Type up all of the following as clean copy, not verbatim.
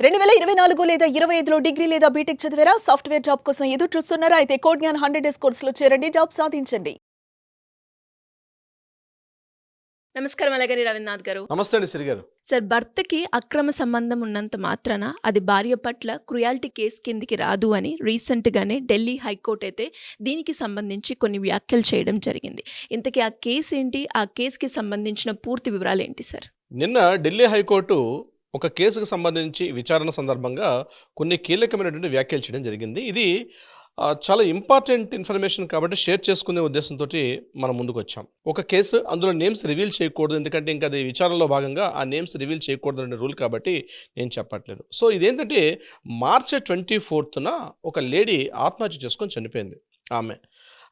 2024 లేదా 25లో డిగ్రీ లేదా బీటెక్ చదివారా? సాఫ్ట్‌వేర్ జాబ్ కోసం ఎదురు చూస్తున్నారా? అయితే కోడ్ జ్ఞాన్ 100 డేస్ కోర్సులో చేరండి. జాబ్ సాధించండి. నమస్కారం అలగరి రవీంద్రనాథ్ గారు. నమస్తే అండి సిరి గారు. సార్, భర్తకి అక్రమ సంబంధం ఉన్నంత మాత్రాన అది భార్య పట్ల క్రుయాలిటీ కేసు కిందికి రాదు అని రీసెంట్‌గానే ఢిల్లీ హైకోర్టు అయితే దీనికి సంబంధించి కొన్ని వ్యాఖ్యలు చేయడం జరిగింది. ఇంతకీ ఆ కేసు ఏంటి? ఆ కేసుకి సంబంధించిన పూర్తి వివరాలు ఏంటి సార్? నిన్న ఢిల్లీ హైకోర్టు ఒక కేసుకు సంబంధించి విచారణ సందర్భంగా కొన్ని కీలకమైనటువంటి వ్యాఖ్యలు చేయడం జరిగింది. ఇది చాలా ఇంపార్టెంట్ ఇన్ఫర్మేషన్ కాబట్టి షేర్ చేసుకునే ఉద్దేశంతో మనం ముందుకు వచ్చాం. ఒక కేసు, అందులో నేమ్స్ రివీల్ చేయకూడదు, ఎందుకంటే ఇంకా అది విచారణలో భాగంగా ఆ నేమ్స్ రివీల్ చేయకూడదు అనే రూల్ కాబట్టి నేను చెప్పట్లేదు. సో ఇదేంటంటే మార్చి 24న ఒక లేడీ ఆత్మహత్య చేసుకొని చనిపోయింది. ఆమె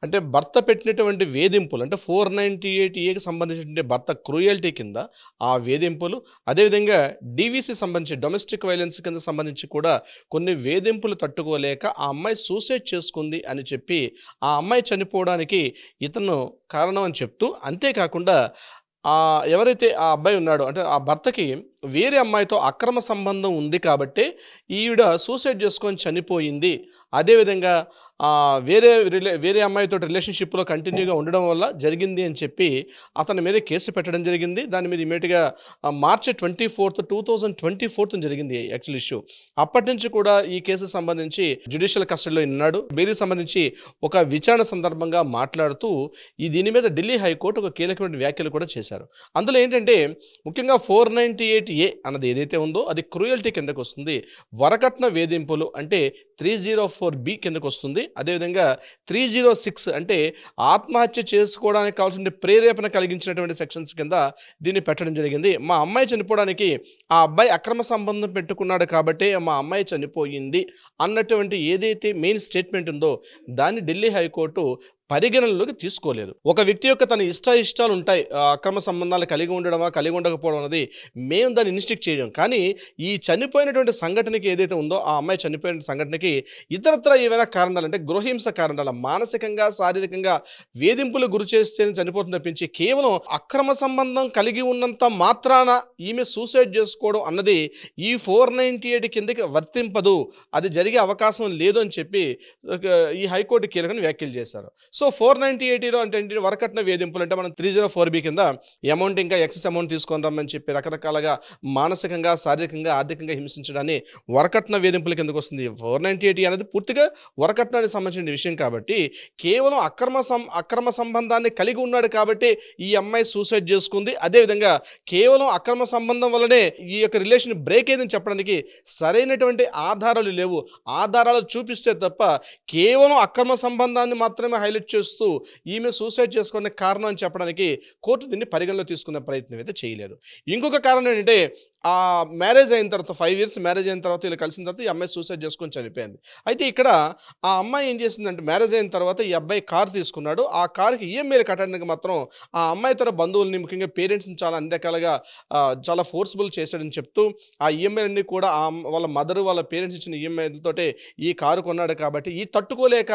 అంటే భర్త పెట్టినటువంటి వేధింపులు, అంటే 498 సంబంధించినటువంటి భర్త క్రూయల్టీ కింద ఆ వేధింపులు, అదేవిధంగా డీవీసీ సంబంధించి డొమెస్టిక్ వైలెన్స్ కింద సంబంధించి కూడా కొన్ని వేధింపులు తట్టుకోలేక ఆ అమ్మాయి సూసైడ్ చేసుకుంది అని చెప్పి ఆ అమ్మాయి చనిపోవడానికి ఇతను కారణం అని చెప్తూ, అంతేకాకుండా ఎవరైతే ఆ అబ్బాయి ఉన్నాడో అంటే ఆ భర్తకి వేరే అమ్మాయితో అక్రమ సంబంధం ఉంది కాబట్టి ఈవిడ సూసైడ్ చేసుకొని చనిపోయింది, అదేవిధంగా వేరే అమ్మాయితో రిలేషన్షిప్లో కంటిన్యూగా ఉండడం వల్ల జరిగింది అని చెప్పి అతని మీద కేసు పెట్టడం జరిగింది. దాని మీద ఇమీడియట్గా మార్చి 24, 2024 జరిగింది యాక్చువల్ ఇష్యూ. అప్పటి నుంచి కూడా ఈ కేసు సంబంధించి జ్యుడిషియల్ కస్టడీలో ఉన్నాడు. బెయిల్కి సంబంధించి ఒక విచారణ సందర్భంగా మాట్లాడుతూ దీని మీద ఢిల్లీ హైకోర్టు ఒక కీలకమైన వ్యాఖ్యలు కూడా చేశారు. అందులో ఏంటంటే ముఖ్యంగా 498A అన్నది ఏదైతే ఉందో అది క్రూయల్టీ కిందకు వస్తుంది. వరకట్న వేధింపులు అంటే 304B కిందకు వస్తుంది. అదేవిధంగా 306 అంటే ఆత్మహత్య చేసుకోవడానికి కావాల్సిన ప్రేరేపణ కలిగించినటువంటి సెక్షన్స్ కింద దీన్ని పెట్టడం జరిగింది. మా అమ్మాయి చనిపోవడానికి ఆ అబ్బాయి అక్రమ సంబంధం పెట్టుకున్నాడు కాబట్టి మా అమ్మాయి చనిపోయింది అన్నటువంటి ఏదైతే మెయిన్ స్టేట్మెంట్ ఉందో దాన్ని ఢిల్లీ హైకోర్టు పరిగణనలోకి తీసుకోలేదు. ఒక వ్యక్తి యొక్క తన ఇష్టాలు ఉంటాయి, అక్రమ సంబంధాలు కలిగి ఉండడమా కలిగి ఉండకపోవడం అనేది మేము దాన్ని ఇన్స్ట్రిక్ట్ చేయడం. కానీ ఈ చనిపోయినటువంటి సంఘటనకి ఏదైతే ఉందో ఆ అమ్మాయి చనిపోయిన సంఘటనకి ఇతరత్ర ఏవైనా కారణాలు, అంటే గృహహింస కారణాలు, మానసికంగా శారీరకంగా వేధింపులు గురి చేస్తేనే చనిపోతుంది తప్పించి కేవలం అక్రమ సంబంధం కలిగి ఉన్నంత మాత్రాన ఈమె సూసైడ్ చేసుకోవడం అన్నది ఈ 498 కిందకి వర్తింపదు, అది జరిగే అవకాశం లేదు అని చెప్పి ఈ హైకోర్టు కీలకమైన వ్యాఖ్యలు చేశారు. సో 498లో అంటే వరకట్న వేధింపులు అంటే మనం 304B కింద అమౌంట్ ఇంకా ఎక్సెస్ అమౌంట్ తీసుకొని రమ్మని చెప్పి రకరకాలుగా మానసికంగా శారీరకంగా ఆర్థికంగా హింసించడాన్ని వరకట్న వేధింపుల కిందకు వస్తుంది. 498 అనేది పూర్తిగా వరకట్నానికి సంబంధించిన విషయం కాబట్టి కేవలం అక్రమ సంబంధాన్ని కలిగి ఉన్నాడు కాబట్టి ఈ అమ్మాయి సూసైడ్ చేసుకుంది. అదేవిధంగా కేవలం అక్రమ సంబంధం వల్లనే ఈ యొక్క రిలేషన్ బ్రేక్ అయిందని చెప్పడానికి సరైనటువంటి ఆధారాలు లేవు. ఆధారాలు చూపిస్తే తప్ప కేవలం అక్రమ సంబంధాన్ని మాత్రమే హైలైట్ చేస్తూ ఈమె సూసైడ్ చేసుకునే కారణం అని చెప్పడానికి కోర్టు దీన్ని పరిగణలో తీసుకునే ప్రయత్నం అయితే చేయలేదు. ఇంకొక కారణం ఏంటంటే ఆ మ్యారేజ్ అయిన తర్వాత 5 years మ్యారేజ్ అయిన తర్వాత వీళ్ళు కలిసిన తర్వాత ఈ అమ్మాయి సూసైడ్ చేసుకొని చనిపోయింది. అయితే ఇక్కడ ఆ అమ్మాయి ఏం చేసిందంటే మ్యారేజ్ అయిన తర్వాత ఈ అబ్బాయి కారు తీసుకున్నాడు. ఆ కారుకి ఈఎంఐలు కట్టడానికి మాత్రం ఆ అమ్మాయి తన బంధువుల్ని ముఖ్యంగా పేరెంట్స్ని చాలా అన్ని రకాలుగా చాలా ఫోర్స్ఫుల్ చేశాడని చెప్తూ ఆ ఈఎంఐలన్నీ కూడా వాళ్ళ మదరు వాళ్ళ పేరెంట్స్ ఇచ్చిన ఈఎంఐలతోటే ఈ కారు కొన్నాడు కాబట్టి ఈ తట్టుకోలేక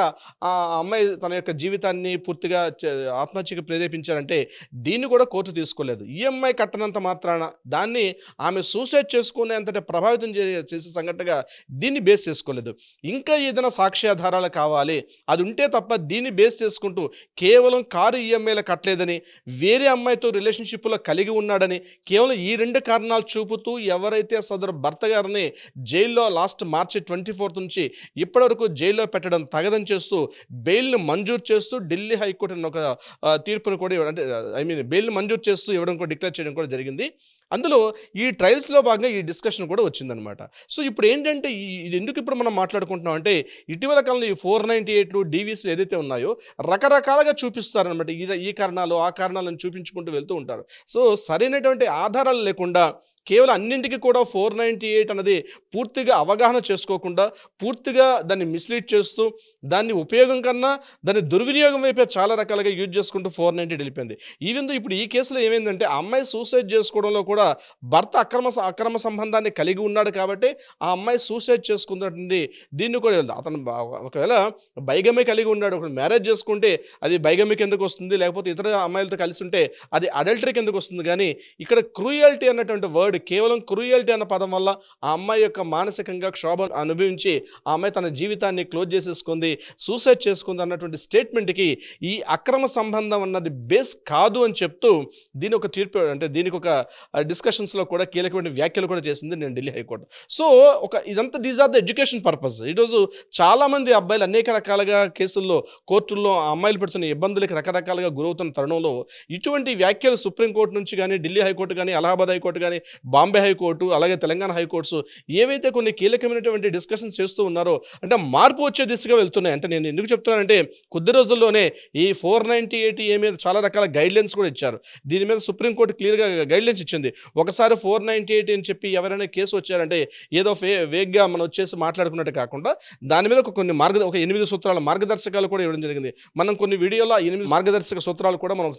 ఆ అమ్మాయి తన యొక్క జీవితాన్ని పూర్తిగా ఆత్మహత్యకు ప్రేరేపించారంటే దీన్ని కూడా కోర్టు తీసుకోలేదు. ఈఎంఐ కట్టనంత మాత్రాన దాన్ని ఆమె సూసైడ్ చేసుకునేంతటి ప్రభావితం చేసే సంఘటనగా దీన్ని బేస్ చేసుకోలేదు. ఇంకా ఏదైనా సాక్ష్యాధారాలు కావాలి, అది ఉంటే తప్ప దీన్ని బేస్ చేసుకుంటూ కేవలం కారు ఈఎంఐలు కట్టలేదని, వేరే అమ్మాయితో రిలేషన్షిప్లో కలిగి ఉన్నాడని కేవలం ఈ 2 కారణాలు చూపుతూ ఎవరైతే సదరు భర్త గారిని జైల్లో లాస్ట్ మార్చి 24 నుంచి ఇప్పటివరకు జైల్లో పెట్టడం తగదని చేస్తూ బెయిల్ని మంజూరు చేస్తూ ఢిల్లీ హైకోర్టు ఒక తీర్పును కూడా అంటే బెయిల్ని మంజూరు చేస్తూ ఇవ్వడం కూడా డిక్లేర్ చేయడం కూడా జరిగింది. అందులో ఈ ట్రయల్స్లో భాగంగా ఈ డిస్కషన్ కూడా వచ్చిందనమాట. సో ఇప్పుడు ఏంటంటే ఇది ఎందుకు ఇప్పుడు మనం మాట్లాడుకుంటున్నాం అంటే ఇటీవల కాలంలో ఈ 498 డీవీసీలు ఏదైతే ఉన్నాయో రకరకాలుగా చూపిస్తారనమాట. ఈ కారణాలు ఆ కారణాలను చూపించుకుంటూ వెళ్తూ ఉంటారు. సో సరైనటువంటి ఆధారాలు లేకుండా కేవలం అన్నింటికి కూడా 498 అన్నది పూర్తిగా అవగాహన చేసుకోకుండా పూర్తిగా దాన్ని మిస్లీడ్ చేస్తూ దాన్ని ఉపయోగం కన్నా దాన్ని దుర్వినియోగం వైపే చాలా రకాలుగా యూజ్ చేసుకుంటూ 498 వెళ్ళిపోయింది. ఈవెన్ ఇప్పుడు ఈ కేసులో ఏమైందంటే ఆ అమ్మాయి సూసైడ్ చేసుకోవడంలో కూడా భర్త అక్రమ సంబంధాన్ని కలిగి ఉన్నాడు కాబట్టి ఆ అమ్మాయి సూసైడ్ చేసుకున్నటువంటి దీన్ని కూడా అతను ఒకవేళ బైగమే కలిగి ఉన్నాడు, ఒక మ్యారేజ్ చేసుకుంటే అది బైగమికి ఎందుకు వస్తుంది, లేకపోతే ఇతర అమ్మాయిలతో కలిసి ఉంటే అది అడల్టరీకి ఎందుకు వస్తుంది. కానీ ఇక్కడ క్రూయల్టీ అన్నటువంటి వర్డ్ కానీ కేవలం క్రూయల్టీ అన్న పదం వల్ల ఆ అమ్మాయి యొక్క మానసికంగా క్షోభ అనుభవించి ఆ అమ్మాయి తన జీవితాన్ని క్లోజ్ చేసేసుకుంది, సూసైడ్ చేసుకుంది అన్నటువంటి స్టేట్మెంట్కి ఈ అక్రమ సంబంధం అన్నది బేస్ కాదు అని చెప్తూ దీని ఒక తీర్పు, అంటే దీనికి ఒక డిస్కషన్స్లో కూడా కీలకమైన వ్యాఖ్యలు కూడా చేసింది నేను ఢిల్లీ హైకోర్టు. సో ఇదంతా these are the education purpose. ఈరోజు చాలామంది అబ్బాయిలు అనేక రకాలుగా కేసుల్లో కోర్టుల్లో ఆ అమ్మాయిలు పెడుతున్న ఇబ్బందులకి రకరకాలుగా గురవుతున్న తరుణంలో ఇటువంటి వ్యాఖ్యలు సుప్రీంకోర్టు నుంచి కానీ, ఢిల్లీ హైకోర్టు కానీ, అలహాబాద్ హైకోర్టు కానీ, బాంబే హైకోర్టు, అలాగే తెలంగాణ హైకోర్ట్స్ ఏవైతే కొన్ని కీలకమైనటువంటి డిస్కషన్స్ చేస్తూ ఉన్నారో అంటే మార్పు వచ్చే దిశగా వెళ్తున్నాయి. అంటే నేను ఎందుకు చెప్తున్నానంటే కొద్ది రోజుల్లోనే ఈ 498 మీద చాలా రకాల గైడ్లైన్స్ కూడా ఇచ్చారు. దీని మీద సుప్రీంకోర్టు క్లియర్గా గైడ్లైన్స్ ఇచ్చింది. ఒకసారి 498 అని చెప్పి ఎవరైనా కేసు వచ్చారంటే ఏదో వేగ్గా మనం వచ్చేసి మాట్లాడుకున్నట్టు కాకుండా దాని మీద ఒక 8 సూత్రాల మార్గదర్శకాలు కూడా ఇవ్వడం జరిగింది. మనం కొన్ని వీడియోలో 8 మార్గదర్శక సూత్రాలు కూడా మనం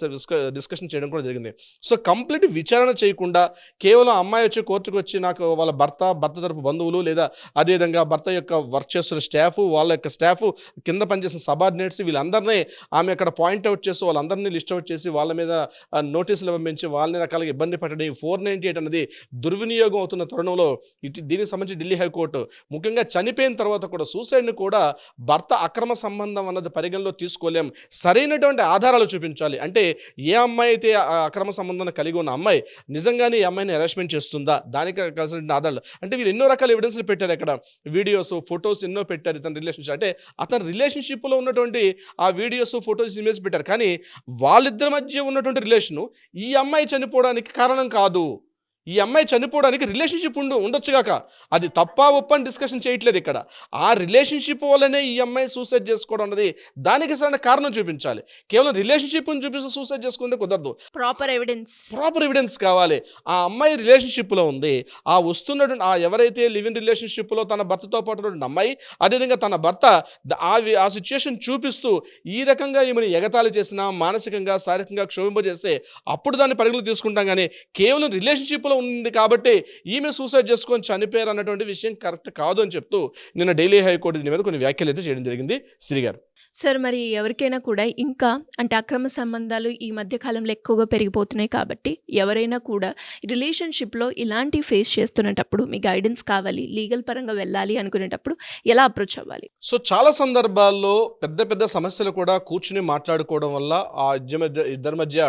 డిస్కషన్ చేయడం కూడా జరిగింది. సో కంప్లీట్ విచారణ చేయకుండా కేవలం అమ్మాయి వచ్చి కోర్టుకు వచ్చి నాకు వాళ్ళ భర్త తరపు బంధువులు లేదా అదేవిధంగా భర్త యొక్క వర్క్ చేస్తున్న స్టాఫ్, వాళ్ళ యొక్క స్టాఫ్, కింద పనిచేసిన సబార్డినేట్స్ వీళ్ళందరినీ ఆమె అక్కడ పాయింట్అవుట్ చేసి వాళ్ళందరినీ లిస్ట్ అవుట్ చేసి వాళ్ళ మీద నోటీసులు పంపించి వాళ్ళని రకాలుగా ఇబ్బంది పెట్టడం, ఈ 498 అనేది దుర్వినియోగం అవుతున్న తరుణంలో దీనికి సంబంధించి ఢిల్లీ హైకోర్టు ముఖ్యంగా చనిపోయిన తర్వాత కూడా సూసైడ్ని కూడా భర్త అక్రమ సంబంధం అన్నది పరిగణలో తీసుకోలేం, సరైనటువంటి ఆధారాలు చూపించాలి. అంటే ఏ అమ్మాయి అయితే అక్రమ సంబంధాన్ని కలిగి ఉన్న అమ్మాయి నిజంగానే ఈ అమ్మాయిని హెరాస్మెంట్ చేస్తుందా, దానికి కావాల్సిన ఆధారాలు. అంటే వీళ్ళు ఎన్నో రకాల ఎవిడెన్స్లు పెట్టారు, అక్కడ వీడియోస్, ఫొటోస్ ఎన్నో పెట్టారు. ఇతని రిలేషన్షిప్ అంటే అతని రిలేషన్షిప్లో ఉన్నటువంటి ఆ వీడియోస్, ఫొటోస్, ఇమేజ్ పెట్టారు. కానీ వాళ్ళిద్దరి మధ్య ఉన్నటువంటి రిలేషను ఈ అమ్మాయి చనిపోవడానికి కారణం కాదు. ఈ అమ్మాయి చనిపోవడానికి రిలేషన్షిప్ ఉండొచ్చుగాక, అది తప్పా ఒప్ప అని డిస్కషన్ చేయట్లేదు ఇక్కడ. ఆ రిలేషన్షిప్ వల్లనే ఈ అమ్మాయి సూసైడ్ చేసుకోవడం అన్నది దానికి సరైన కారణం చూపించాలి. కేవలం రిలేషన్షిప్ని చూపిస్తూ సూసైడ్ చేసుకుంటే కుదరదు. ప్రాపర్ ఎవిడెన్స్ కావాలి. ఆ అమ్మాయి రిలేషన్షిప్లో ఉంది, ఆ వస్తున్నటువంటి ఎవరైతే లివ్ ఇన్ రిలేషన్షిప్లో తన భర్తతో పాటు ఉన్నటువంటి అమ్మాయి, అదేవిధంగా తన భర్త ఆ సిచ్యుయేషన్ చూపిస్తూ ఈ రకంగా ఈమెను ఎగతాళి చేసినా, మానసికంగా శారీరకంగా క్షోభింపజేస్తే అప్పుడు దాన్ని పరిగణలో తీసుకుంటాం. కానీ కేవలం రిలేషన్షిప్లో ఉంది కాబట్టి ఈమె సూసైడ్ చేసుకొని చనిపోయారు అన్నటువంటి విషయం కరెక్ట్ కాదు అని చెప్తూ నిన్న ఢిల్లీ హైకోర్టు దీని మీద కొన్ని వ్యాఖ్యలు అయితే చేయడం జరిగింది. శ్రీ గారు, సార్, మరి ఎవరికైనా కూడా ఇంకా అంటే అక్రమ సంబంధాలు ఈ మధ్య కాలంలో ఎక్కువగా పెరిగిపోతున్నాయి కాబట్టి ఎవరైనా కూడా రిలేషన్షిప్లో ఇలాంటి ఫేస్ చేస్తున్నప్పుడు మీ గైడెన్స్ కావాలి, లీగల్ పరంగా వెళ్ళాలి అనుకునేటప్పుడు ఎలా అప్రోచ్ అవ్వాలి? సో చాలా సందర్భాల్లో పెద్ద సమస్యలు కూడా కూర్చుని మాట్లాడుకోవడం వల్ల ఆ ఇద్దరి మధ్య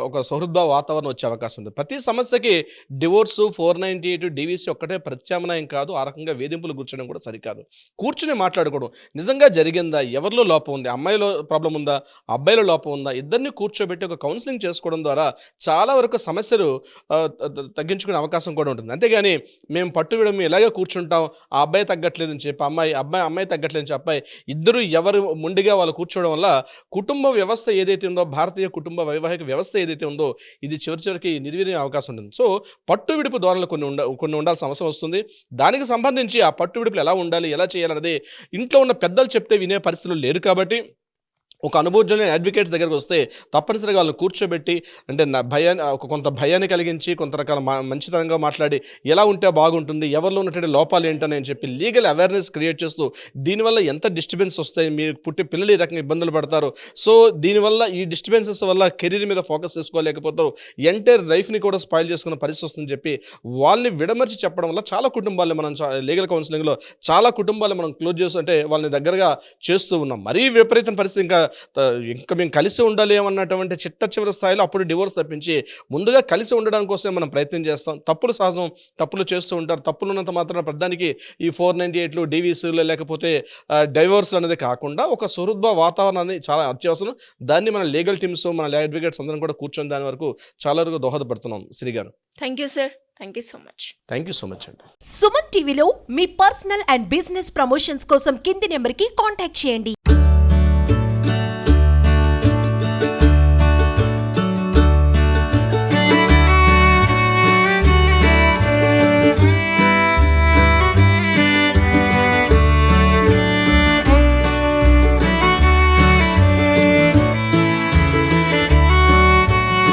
ఒక సౌహృద్భావ వాతావరణం వచ్చే అవకాశం ఉంది. ప్రతి సమస్యకి డివోర్సు, 498, డివిసి ఒక్కటే ప్రత్యామ్నాయం కాదు. ఆ రకంగా వేధింపులు కూర్చోడం కూడా సరికాదు. కూర్చుని మాట్లాడుకోవడం, నిజంగా జరిగిందా, ఎవరిలో లోపం ఉంది, అమ్మాయిలో ప్రాబ్లం ఉందా, అబ్బాయిలో లోపం ఉందా, ఇద్దరిని కూర్చోబెట్టి ఒక కౌన్సిలింగ్ చేసుకోవడం ద్వారా చాలా వరకు సమస్యలు తగ్గించుకునే అవకాశం కూడా ఉంటుంది. అంతేగాని మేము పట్టువిడం ఇలాగే కూర్చుంటాం, ఆ అబ్బాయి తగ్గట్లేదని చెప్పి అమ్మాయి తగ్గట్లేదని చెప్పి అబ్బాయి ఇద్దరు ఎవరు ముండిగా వాళ్ళు కూర్చోవడం వల్ల కుటుంబ వ్యవస్థ ఏదైతే ఉందో, భారతీయ కుటుంబ వైవాహిక వ్యవస్థ ఏదైతే ఉందో ఇది చివరికి నిర్వీర్యం అవకాశం ఉంటుంది. సో పట్టు విడుపు ధోరణులు కొన్ని ఉండాల్సిన అవసరం వస్తుంది. దానికి సంబంధించి ఆ పట్టు విడుపులు ఎలా ఉండాలి, ఎలా చేయాలన్నది ఇంట్లో ఉన్న పెద్దలు చెప్తే వినే పరిస్థితులు లేరు. కాబట్టి ఒక అనుభవజ్ఞులైన అడ్వకేట్స్ దగ్గరకు వస్తే తప్పనిసరిగా వాళ్ళని కూర్చోబెట్టి, అంటే కొంత భయాన్ని కలిగించి, కొంత రకాల మంచితనంగా మాట్లాడి ఎలా ఉంటే బాగుంటుంది, ఎవరిలో ఉన్నటువంటి లోపాలు ఏంటని చెప్పి లీగల్ అవేర్నెస్ క్రియేట్ చేస్తూ దీనివల్ల ఎంత డిస్టర్బెన్స్ వస్తాయి, మీరు పుట్టే పిల్లలు ఈ రకంగా ఇబ్బందులు పడతారు, సో దీనివల్ల ఈ డిస్టర్బెన్సెస్ వల్ల కెరీర్ మీద ఫోకస్ చేసుకోలేకపోతారు, ఎంటైర్ లైఫ్ని కూడా స్పాయిల్ చేసుకున్న పరిస్థితి వస్తుందని చెప్పి వాళ్ళని విడమర్చి చెప్పడం వల్ల చాలా కుటుంబాలను మనం లీగల్ కౌన్సిలింగ్లో చాలా కుటుంబాలు మనం క్లోజ్ చేస్తుంటే వాళ్ళని దగ్గరగా చేస్తూ ఉన్నాం. మరీ విపరీతం పరిస్థితి ఇంకా మేము కలిసి ఉండాలి అన్నటువంటి చివరి స్థాయిలో అప్పుడు డివోర్స్ తప్పించి ముందుగా కలిసి ఉండడానికి కోసమే మనం ప్రయత్నం చేస్తాం. తప్పులు సహజం, తప్పులు చేస్తూ ఉంటారు. తప్పులు ఉన్నంత మాత్రం ప్రధానికి ఈ 498లు, డివిసీలు లేకపోతే డైవోర్స్ అనేది కాకుండా ఒక సుహృద్భావ వాతావరణాన్ని చాలా అత్యవసరం. దాన్ని మన లీగల్ టీమ్స్, మన అడ్వకేట్స్ అందరం కూడా కూర్చొని దాని వరకు చాలా వరకు దోహదపడుతున్నాం. శ్రీ గారు, thank you sir, thank you so much. Thank you so much అండి. సుమన్ టీవీలో మీ పర్సనల్ అండ్ బిజినెస్ ప్రమోషన్స్ కోసం కింది నెంబర్కి కాంటాక్ట్ చేయండి.